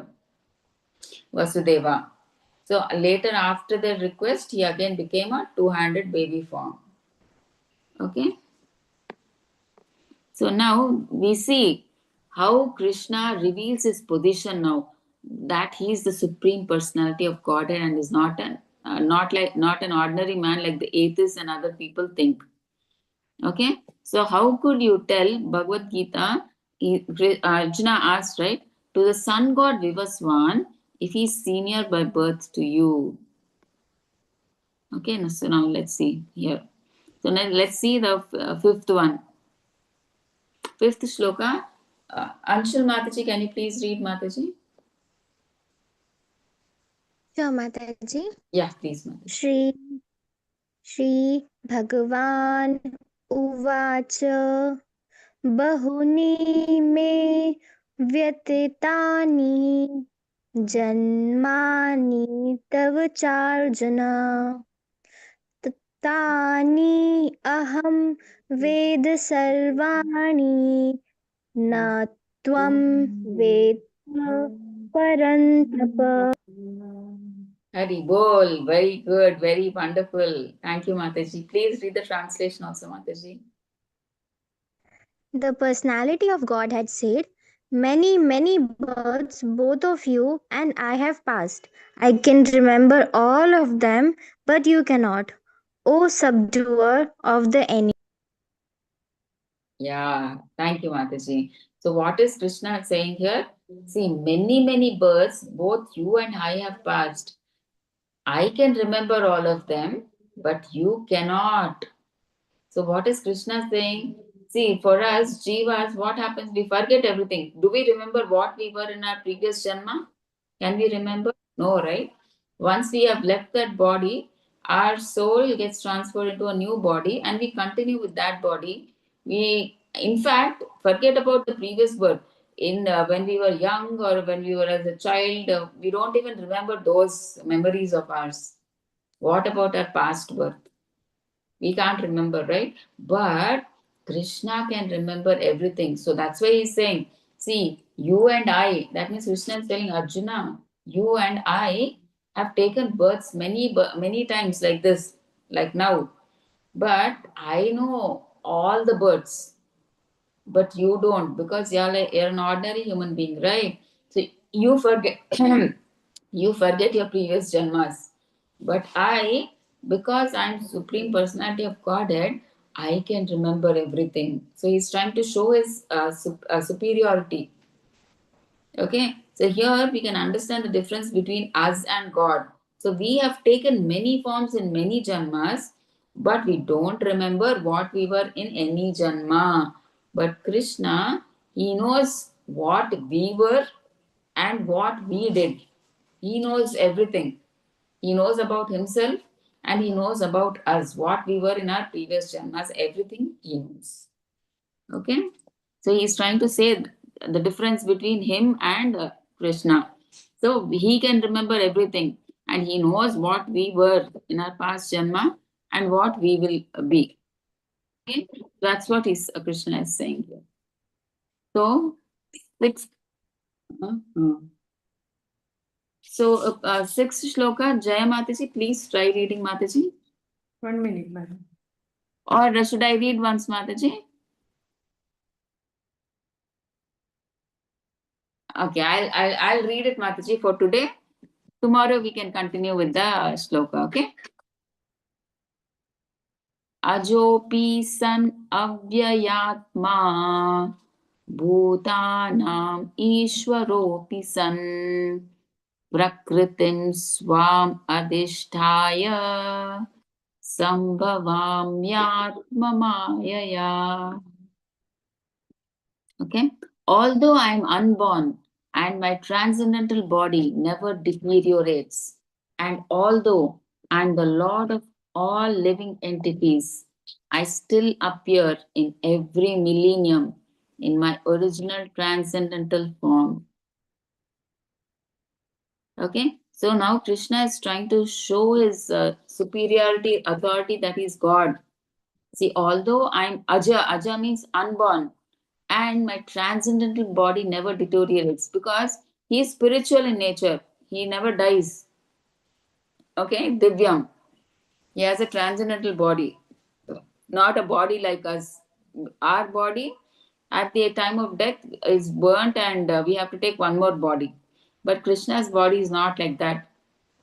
Vasudeva. So later, after the request, he again became a two-handed baby form. Okay. So now we see how Krishna reveals his position now, that he is the supreme personality of Godhead and is not an ordinary man like the atheists and other people think. Okay, so how could you tell Bhagavad Gita? Arjuna asked, right, to the sun god Vivaswan if he is senior by birth to you. Okay, so now let's see here. So now let's see the fifth one. Fifth shloka. Anshul Mataji, can you please read, Mataji? Sure, Mataji. Yeah, please, Mataji. Shri Bhagavan Uvacha Bahuni me Vyatitani Janmani Tava Charjana Tani Aham Ved Sarvani Na Tvam Ved Parantapa. Hari Bol, very good, very wonderful. Thank you, Mataji. Please read the translation also, Mataji. The personality of God had said, many, many births both of you and I have passed. I can remember all of them, but you cannot. O subduer of the enemy. Yeah, thank you, Mataji. So, what is Krishna saying here? See, many, many births, both you and I have passed. I can remember all of them, but you cannot. So, what is Krishna saying? See, for us, Jivas, what happens? We forget everything. Do we remember what we were in our previous Janma? Can we remember? No, right? Once we have left that body, our soul gets transferred into a new body and we continue with that body. We, in fact, forget about the previous birth. In when we were young or when we were as a child, we don't even remember those memories of ours. What about our past birth? We can't remember, right? But Krishna can remember everything. So that's why he's saying, see, you and I, that means Krishna is telling Arjuna, you and I have taken births many times like this, like now. But I know all the births, but you don't, because you're an ordinary human being, right? So you forget you forget your previous janmas. But I, because I'm Supreme Personality of Godhead, I can remember everything. So he's trying to show his superiority. Okay, so here we can understand the difference between us and God. So we have taken many forms in many janmas, but we don't remember what we were in any janma. But Krishna, he knows what we were and what we did. He knows everything. He knows about himself and he knows about us, what we were in our previous janmas, everything he knows. Okay, so he's trying to say the difference between him and Krishna. So he can remember everything and he knows what we were in our past janma and what we will be. Okay, that's what Krishna is saying here. So sixth, sixth shloka, Jaya Mataji, please try reading, Mataji. 1 minute, madam. Or should I read once, Mataji? Okay, I'll read it, Mataji, for today. Tomorrow we can continue with the shloka, okay? Ajopi san avyayatma bhutanam ishwaropi san prakritim swam adhisthaya sambhavamyatmamayaya. Okay. Although I am unborn and my transcendental body never deteriorates, and although I am the Lord of all living entities, I still appear in every millennium in my original transcendental form. Okay. So now Krishna is trying to show his superiority, authority, that he is God. See, although I'm Aja, Aja means unborn, and my transcendental body never deteriorates because he is spiritual in nature. He never dies. Okay, Divyam. He has a transcendental body, not a body like us. Our body at the time of death is burnt and we have to take one more body. But Krishna's body is not like that.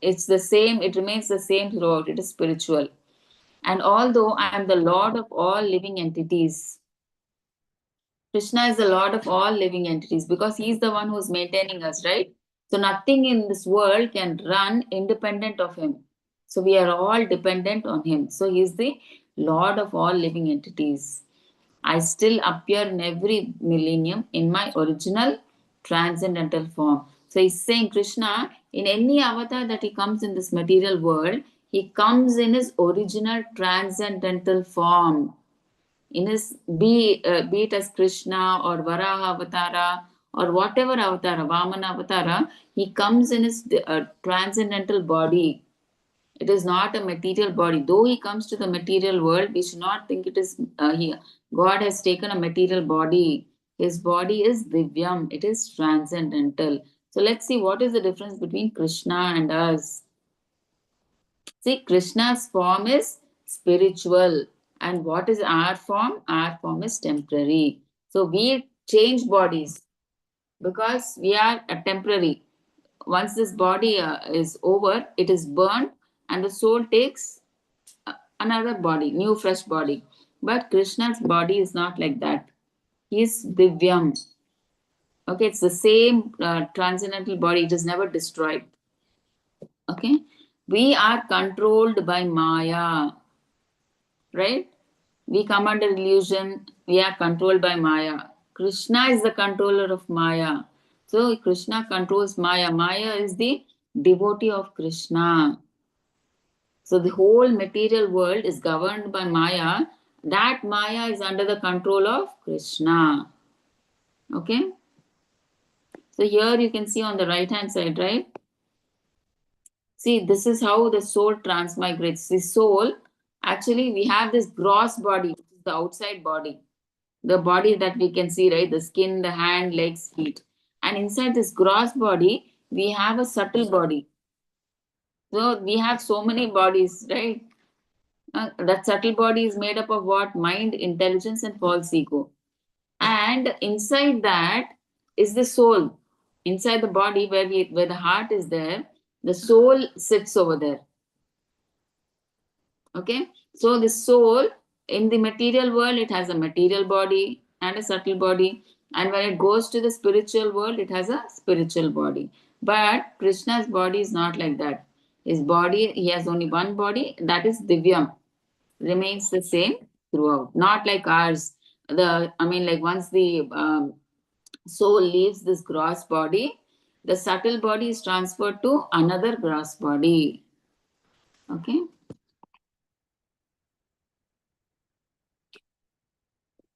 It's the same, it remains the same throughout. It is spiritual. And although I am the Lord of all living entities, Krishna is the Lord of all living entities because He is the one who is maintaining us, right? So nothing in this world can run independent of Him. So we are all dependent on Him. So He is the Lord of all living entities. I still appear in every millennium in my original transcendental form. So he's saying Krishna, in any avatar that he comes in this material world, he comes in his original transcendental form in his be it as Krishna or Varaha Avatara or whatever Avatara, Vamana Avatara, he comes in his transcendental body. It is not a material body. Though he comes to the material world, we should not think it is God has taken a material body. His body is Divyam. It is transcendental. So let's see what is the difference between Krishna and us. See, Krishna's form is spiritual. And what is our form? Our form is temporary. So we change bodies because we are temporary. Once this body is over, it is burned and the soul takes another body, new fresh body. But Krishna's body is not like that. He is Divyam. Okay, it's the same transcendental body. It is never destroyed. Okay, we are controlled by Maya, right? We come under illusion. We are controlled by Maya. Krishna is the controller of Maya. So Krishna controls Maya. Maya is the devotee of Krishna. So the whole material world is governed by Maya. That Maya is under the control of Krishna. Okay. So here you can see on the right hand side, right? See, this is how the soul transmigrates. The soul, actually, we have this gross body, which is the outside body. The body that we can see, right? The skin, the hand, legs, feet. And inside this gross body, we have a subtle body. So we have so many bodies, right? That subtle body is made up of what? Mind, intelligence, and false ego. And inside that is the soul. Inside the body, where the heart is there, the soul sits over there. Okay, so the soul in the material world, it has a material body and a subtle body, and when it goes to the spiritual world, it has a spiritual body. But Krishna's body is not like that. His body, he has only one body, that is Divyam, remains the same throughout, not like ours. Like once the soul leaves this gross body, the subtle body is transferred to another gross body. Okay.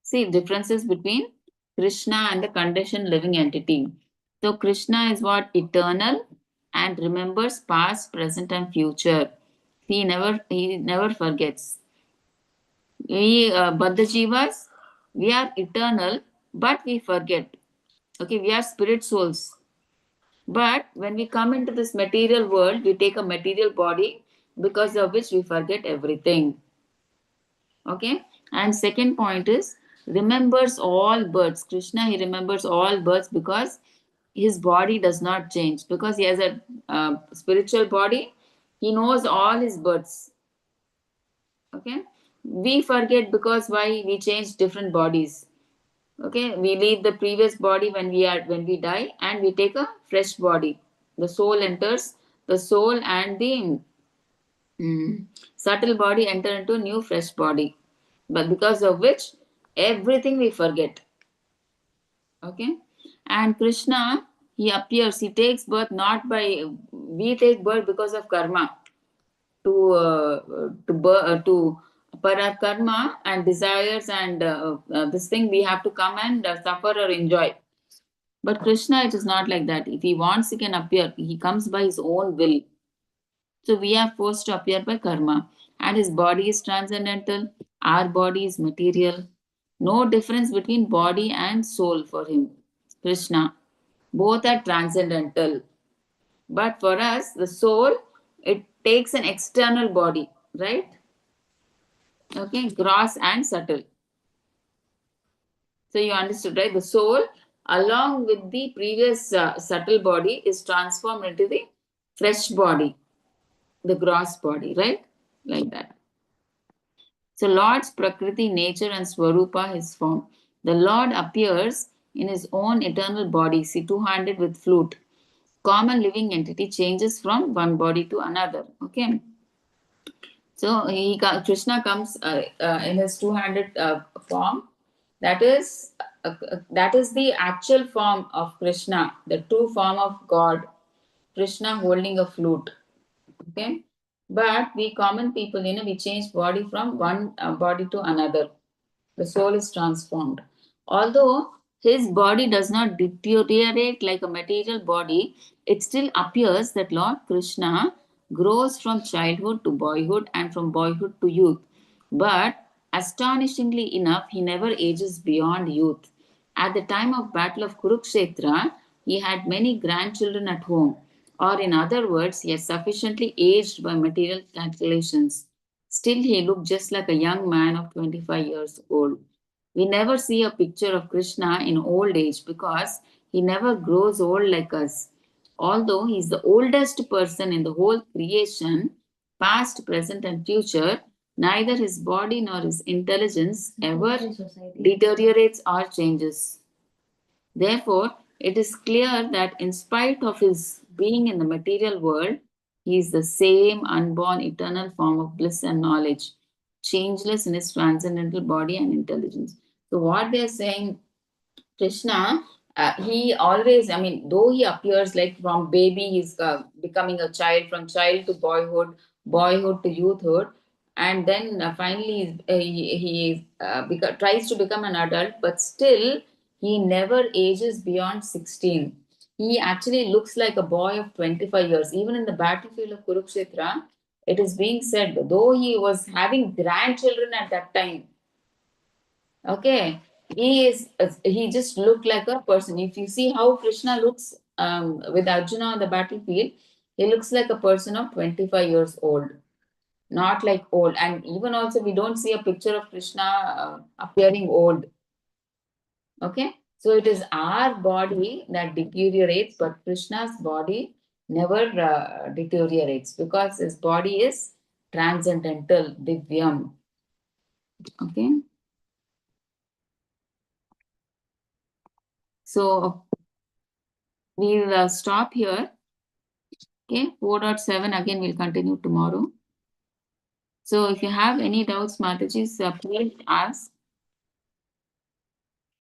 See differences between Krishna and the conditioned living entity. So Krishna is what? Eternal and remembers past, present, and future. He never forgets. But the jivas, we are eternal, but we forget. Okay, we are spirit souls. But when we come into this material world, we take a material body because of which we forget everything. Okay, and second point is remembers all births. Krishna, he remembers all births because his body does not change because he has a spiritual body. He knows all his births. Okay, we forget because why we change different bodies. Okay, we leave the previous body when we die, and we take a fresh body. The soul enters, the soul and the subtle body enter into new fresh body, but because of which everything we forget. Okay, and Krishna, he appears, he takes birth not by, we take birth because of karma, to para karma and desires, and this thing we have to come and suffer or enjoy. But Krishna, it is not like that. If he wants, he can appear. He comes by his own will. So we are forced to appear by karma. And his body is transcendental, our body is material. No difference between body and soul for him, Krishna. Both are transcendental. But for us, the soul, it takes an external body, right? Okay, gross and subtle. So you understood, right? The soul, along with the previous subtle body, is transformed into the fresh body, the gross body, right? Like that. So Lord's Prakriti, nature and Swarupa, his form. The Lord appears in his own eternal body, see, two-handed with flute. Common living entity changes from one body to another. Okay. So Krishna comes in his two-handed form. That is the actual form of Krishna, the true form of God. Krishna holding a flute. Okay, but we common people, we change body from one body to another. The soul is transformed. Although his body does not deteriorate like a material body, it still appears that Lord Krishna grows from childhood to boyhood and from boyhood to youth. But astonishingly enough, he never ages beyond youth. At the time of Battle of Kurukshetra, he had many grandchildren at home, or in other words, he is sufficiently aged by material calculations. Still, he looked just like a young man of 25 years old. We never see a picture of Krishna in old age because he never grows old like us. Although he is the oldest person in the whole creation, past, present, and future, neither his body nor his intelligence ever deteriorates or changes. Therefore, it is clear that in spite of his being in the material world, he is the same unborn eternal form of bliss and knowledge, changeless in his transcendental body and intelligence. So, what they are saying, Krishna, he always, though he appears like from baby, he's becoming a child, from child to boyhood, boyhood to youthhood, and then finally he tries to become an adult, but still he never ages beyond 16. He actually looks like a boy of 25 years. Even in the battlefield of Kurukshetra, it is being said, though he was having grandchildren at that time, okay, he just looked like a person. If you see how Krishna looks with Arjuna on the battlefield, he looks like a person of 25 years old, not like old. And even also, we don't see a picture of Krishna appearing old. Okay, so it is our body that deteriorates, but Krishna's body never deteriorates because his body is transcendental, divyam. Okay, so we'll stop here. Okay, 4.7 again we'll continue tomorrow. So if you have any doubts, Mataji, please ask.